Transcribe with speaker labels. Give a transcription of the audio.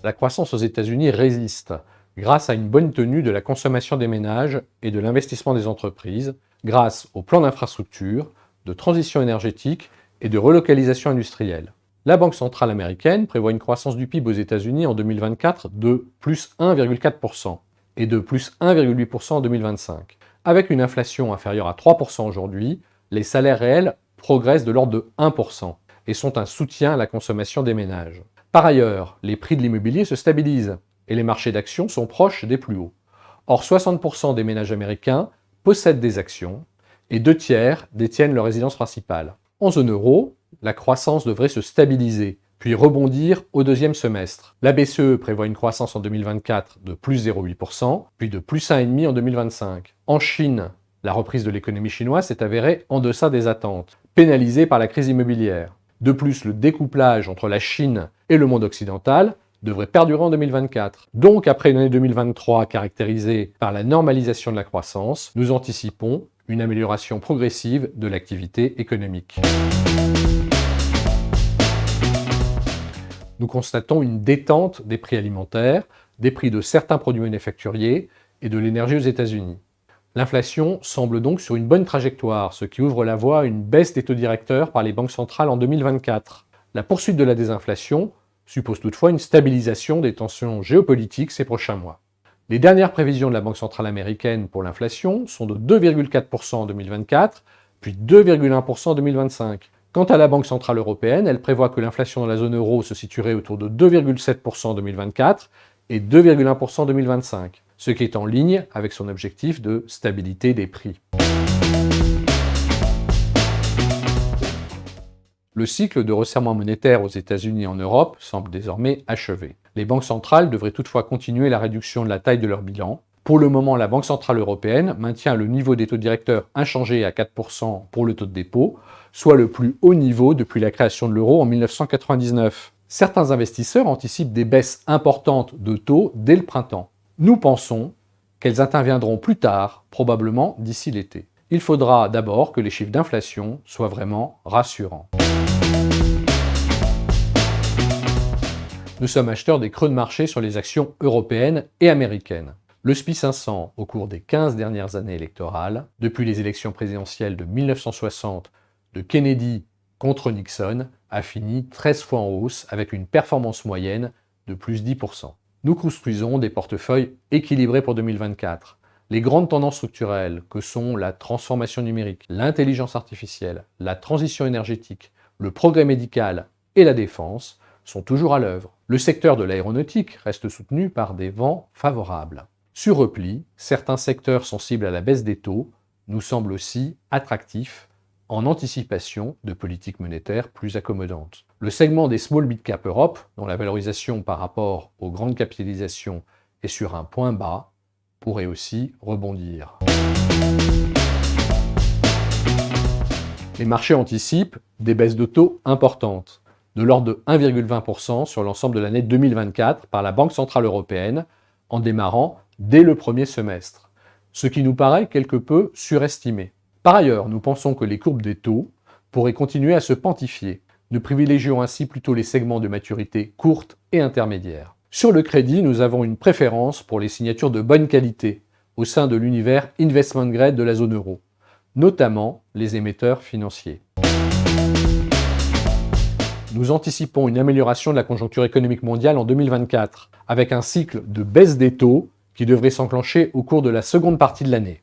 Speaker 1: la croissance aux États-Unis résiste grâce à une bonne tenue de la consommation des ménages et de l'investissement des entreprises, grâce au plan d'infrastructure, de transition énergétique et de relocalisation industrielle. La Banque centrale américaine prévoit une croissance du PIB aux États-Unis en 2024 de plus 1,4% et de plus 1,8% en 2025. Avec une inflation inférieure à 3% aujourd'hui, les salaires réels progressent de l'ordre de 1% et sont un soutien à la consommation des ménages. Par ailleurs, les prix de l'immobilier se stabilisent et les marchés d'actions sont proches des plus hauts. Or, 60% des ménages américains possèdent des actions et 2/3 détiennent leur résidence principale. En zone euro, la croissance devrait se stabiliser, puis rebondir au deuxième semestre. La BCE prévoit une croissance en 2024 de plus 0,8%, puis de plus 1,5% en 2025. En Chine, la reprise de l'économie chinoise s'est avérée en deçà des attentes, pénalisée par la crise immobilière. De plus, le découplage entre la Chine et le monde occidental devrait perdurer en 2024. Donc, après une année 2023 caractérisée par la normalisation de la croissance, nous anticipons une amélioration progressive de l'activité économique. Nous constatons une détente des prix alimentaires, des prix de certains produits manufacturiers et de l'énergie aux États-Unis. L'inflation semble donc sur une bonne trajectoire, ce qui ouvre la voie à une baisse des taux directeurs par les banques centrales en 2024. La poursuite de la désinflation suppose toutefois une stabilisation des tensions géopolitiques ces prochains mois. Les dernières prévisions de la Banque centrale américaine pour l'inflation sont de 2,4% en 2024, puis 2,1% en 2025. Quant à la Banque centrale européenne, elle prévoit que l'inflation dans la zone euro se situerait autour de 2,7% en 2024 et 2,1% en 2025, ce qui est en ligne avec son objectif de stabilité des prix. Le cycle de resserrement monétaire aux États-Unis et en Europe semble désormais achevé. Les banques centrales devraient toutefois continuer la réduction de la taille de leur bilan. Pour le moment, la Banque centrale européenne maintient le niveau des taux directeurs inchangé à 4% pour le taux de dépôt, soit le plus haut niveau depuis la création de l'euro en 1999. Certains investisseurs anticipent des baisses importantes de taux dès le printemps. Nous pensons qu'elles interviendront plus tard, probablement d'ici l'été. Il faudra d'abord que les chiffres d'inflation soient vraiment rassurants. Nous sommes acheteurs des creux de marché sur les actions européennes et américaines. Le SPI 500, au cours des 15 dernières années électorales, depuis les élections présidentielles de 1960 de Kennedy contre Nixon, a fini 13 fois en hausse avec une performance moyenne de plus 10%. Nous construisons des portefeuilles équilibrés pour 2024. Les grandes tendances structurelles que sont la transformation numérique, l'intelligence artificielle, la transition énergétique, le progrès médical et la défense sont toujours à l'œuvre. Le secteur de l'aéronautique reste soutenu par des vents favorables. Sur repli, certains secteurs sensibles à la baisse des taux nous semblent aussi attractifs en anticipation de politiques monétaires plus accommodantes. Le segment des Small Mid Cap Europe, dont la valorisation par rapport aux grandes capitalisations est sur un point bas, pourrait aussi rebondir. Les marchés anticipent des baisses de taux importantes, de l'ordre de 1,20% sur l'ensemble de l'année 2024 par la Banque centrale européenne, en démarrant dès le premier semestre, ce qui nous paraît quelque peu surestimé. Par ailleurs, nous pensons que les courbes des taux pourraient continuer à se pentifier. Nous privilégions ainsi plutôt les segments de maturité courte et intermédiaire. Sur le crédit, nous avons une préférence pour les signatures de bonne qualité au sein de l'univers investment grade de la zone euro, notamment les émetteurs financiers. Nous anticipons une amélioration de la conjoncture économique mondiale en 2024, avec un cycle de baisse des taux qui devrait s'enclencher au cours de la seconde partie de l'année.